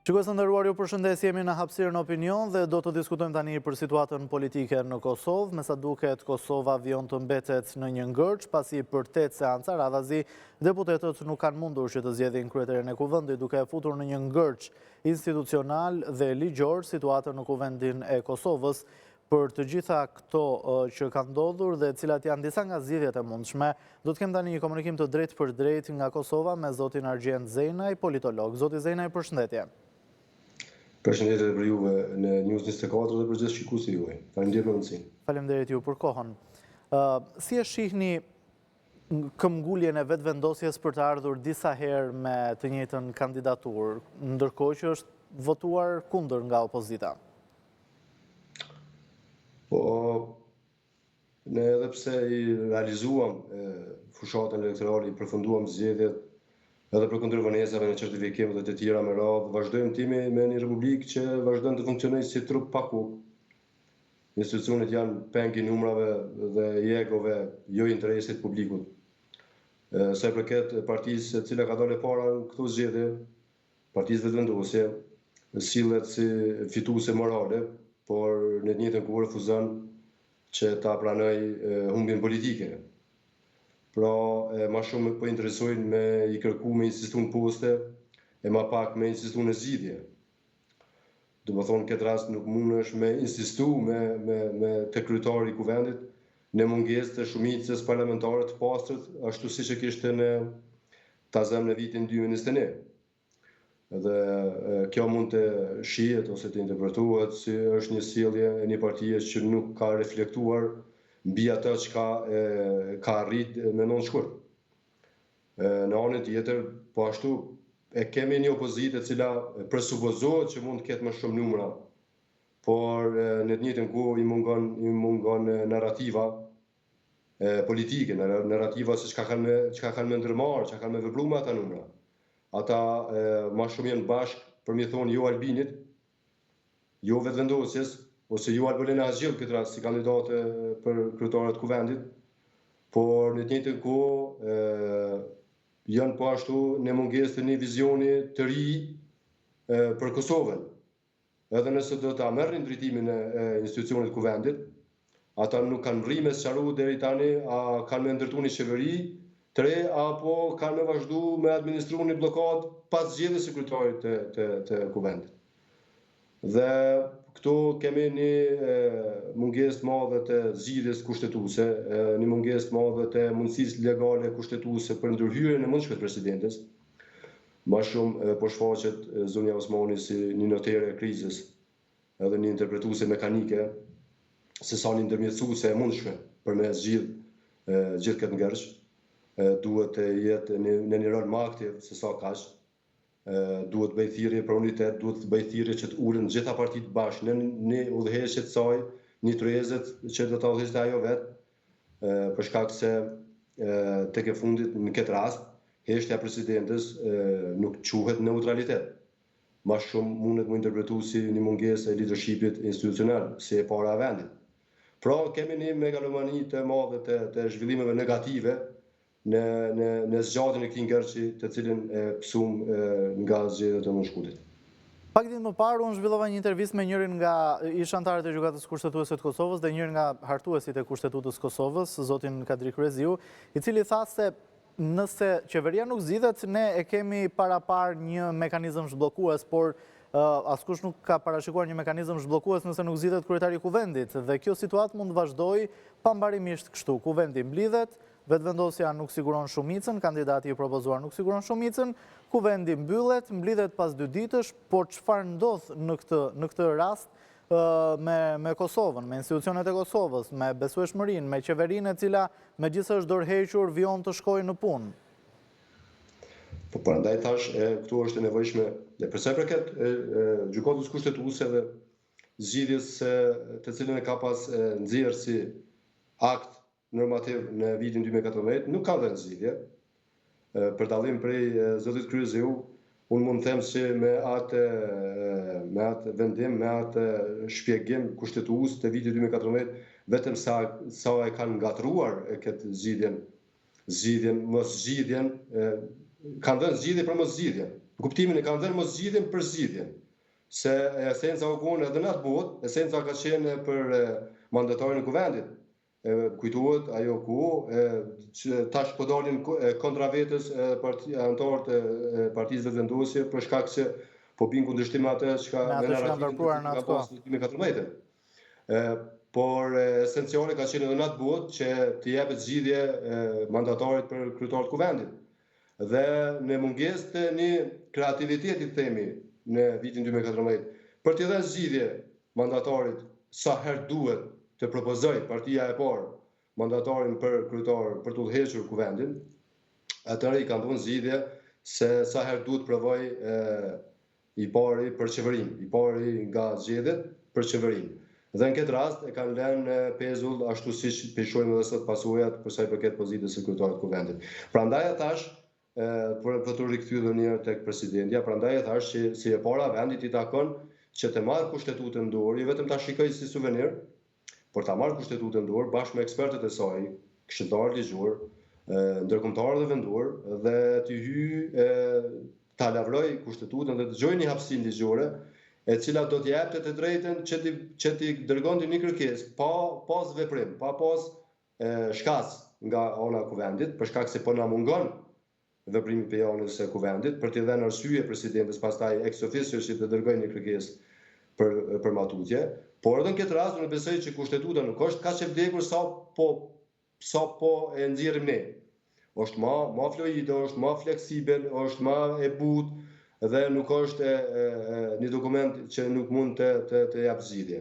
Shikues të nderuar, ju përshëndes, jemi në hapësirën opinion dhe do të diskutojmë tani për situatën politike në Kosovë. Me sa duket, Kosova vjen të mbetet në një ngërç, pasi për 8 seanca radhazi deputetët nuk kanë mundur që të zgjedhin kryetarin e kuvendit, duke e futur në një ngërç institucional dhe ligjor situatën në kuvendin e Kosovës. Për të gjitha këto që kanë ndodhur dhe cilat janë disa nga zgjidhjet e mundshme, do të kem tani një komunikim të drejtë për drejtë nga Kosova me zotin Argjend Zejnaj, politolog. Zoti Zejnaj, përshëndetje. Përshëndetje për juve në News 24 dhe për gjithë shikuesit juaj. Faleminderit për mundësinë. Faleminderit ju për kohën. Si e shihni këmbguljen e vetëvendosjes për të ardhur disa herë me të njëjtën kandidaturë, ndërkohë që është votuar kundër nga opozita? Po, ne edhe pse i realizuam fushatën elektorale, i përfunduam zgjedhjet edhe për kundërvënesave në certifikim dhe të tjera me radhë, vazhdojmë timi me një republikë që vazhdojnë të funksionojë si trup pa kokë. Institucionet janë peng i numrave dhe i egove, jo interesit publikut. Sa i përket partisë e cila ka dalë para në këto zgjedhje, partisë vetëvendosje, sillet si fituese morale, por në të njëjtën kohë refuzon që ta pranoj humbjen politike. Pra, ma shumë po interesojnë me i kërku me insistu në poste, e ma pak me insistu në zgjidhje. Do më thonë, këtë rast nuk mundesh me insistu me të kryetari i kuvendit në mungesë të shumicës parlamentare të pastrit, ashtu si që kishte në Tazem në vitin 2021. Dhe kjo mund të shihet ose të interpretohet si është një sjellje e një partie që nuk ka reflektuar mbi atë që ka arrit me non shkurt. Në anën tjetër, po ashtu e kemi një opozitë e cila presupozohet që mund të ketë më shumë numra, por në të njëjtën kohë i mungon narrativa politike, narrativa se çka kanë me ndërmarrë, çka kanë me vepruar me ata numra. Ata ma shumë janë bashkë për mi thonë jo Albinit, jo vetëvendosjes, ose jo Albulena Hazgjell këtë rast si kandidate për kryetarët kuvendit, por në të njëjtën kohë janë po ashtu në mungesë të një vizioni të ri për Kosovën. Edhe nëse do ta merrin drejtimin e institucionit kuvendit, ata nuk kanë rrimë me sqaru deri tani a kanë me ndërtu një qeveri të re, apo kanë me vazhdu me administru një blokad pas zgjedhjes së kryetarit të kuvendit. Dhe këtu kemi një mungesë të madhe të zgjidhjes kushtetuese, një mungesë të madhe të mundësisë legale kushtetuese për ndërhyrjen e mundshme të presidentes. Ma shumë po shfaqet zonja Osmani si një notere e krizës, edhe një interpretuese mekanike, se sa një ndërmjetësuese e mundshme për me zgjidh gjithë këtë ngërç. Duhet të jetë në një rol më aktiv se sa kaq. Duhet bëj thirrje për unitet, duhet të bëj thirrje që të ulen gjitha partitë bashkë në një udhëheqje të saj, një tryezet që do ta udhëheqte ajo vetë, për shkak se tek e fundit në këtë rast heshtja e presidentes nuk quhet neutralitet. Ma shumë mundet më interpretu si një mungesë e leadershipit institucional, si e para e vendit. Pra kemi një megalomani të madhe të zhvillimeve negative në zgjatjen e këtij ngërçi të cilin e pësum nga zgjedhjet e Mënshkutit. Pak ditë më parë unë zhvillova një intervistë me njërin nga ish anëtarët e Gjykatës Kushtetuese të Kosovës dhe njërin nga hartuesit e Kushtetutës Kosovës, zotin Kadri Kryeziu, i cili tha se nëse qeveria nuk zgjidhet, ne e kemi parapar një mekanizëm zhbllokues, por askush nuk ka parashikuar një mekanizëm zhbllokues nëse nuk zgjidhet kryetari i kuvendit, dhe kjo situatë mund të vazhdojë pambarimisht kështu. Kuvendi mblidhet, vetëvendosja nuk siguron shumicën, kandidati i propozuar nuk siguron shumicën, kuvendi mblidhet pas 2 ditësh, por çfarë ndodh në këtë rast me Kosovën, me institucionet e Kosovës, me besueshmërinë, me qeverinë e cila megjithëse është dorëhequr vijon të shkojë në punë? Po prandaj thash, këtu është e nevojshme, dhe përsa i përket gjykatës kushtetuese dhe zgjidhjes të cilën e ka pas nxjerrë si akt normativ në vitin 2014, nuk ka dhënë zgjidhje. Për dallim prej zotit Kryeziu, unë mund të them se me atë vendim, me atë shpjegim kushtetues të vitit 2014, vetëm sa e kanë ngatruar këtë zgjidhjen, mos zgjidhjen, kanë dhënë zgjidhje për mos zgjidhjen. Në kuptimin e kanë dhënë mos zgjidhjen për zgjidhjen. Se esenca u konë edhe në atë botë, esenca ka qenë për mandatarin e kuvendit. Kujtohet ajo që tash po dalin kontra vetës anëtarët e partisë vendosje për shkak se po bin kundërshtim atë çka me narrativin ka pasur në 2014. Por esenciale ka qenë edhe në atë botë që të jepet zgjidhje mandatarit për kryetar të kuvendit. Dhe në mungesë të një kreativiteti, themi, në vitin 2014, për të dhënë zgjidhje mandatarit sa herë duhet të propozoj partia e parë mandatarin për kryetar për të udhëhequr kuvendin, atëherë i kanë dhënë zgjidhje se sa herë duhet provoj i pari për qeverinë, i pari nga zgjedhjet për qeverinë. Dhe në këtë rast e kanë lënë pezull ashtu siç pishojmë edhe sot pasojat për sa i përket pozitës së kryetarit të kuvendit. Prandaj thash për të rikthyer edhe një herë tek presidentja, prandaj thash që si e para vendit i takon që të marrë kushtetutën në dorë, jo vetëm ta shikoj si suvenir, por ta marrë kushtetutën në dorë bashkë me ekspertët e saj, këshilltarë ligjor, ndërkombëtarë dhe vendor, dhe të hyjë ta lavroj kushtetutën dhe të dëgjojë një hapësinë ligjore, e cila do të jepte të drejtën që t'i dërgonte një kërkesë pa pas veprim, pa pas shkas nga ana e kuvendit, për shkak se po na mungon veprimi për anës së kuvendit, për t'i dhënë arsye presidentes pastaj ex officio që të dërgojë një kërkesë për matutje. Por edhe në këtë rast unë besoj që kushtetuta nuk është kaq e vdekur sa po e nxjerrim ne. Është më fluide, është më fleksibel, është më e butë dhe nuk është një dokument që nuk mund të jap zgjidhje.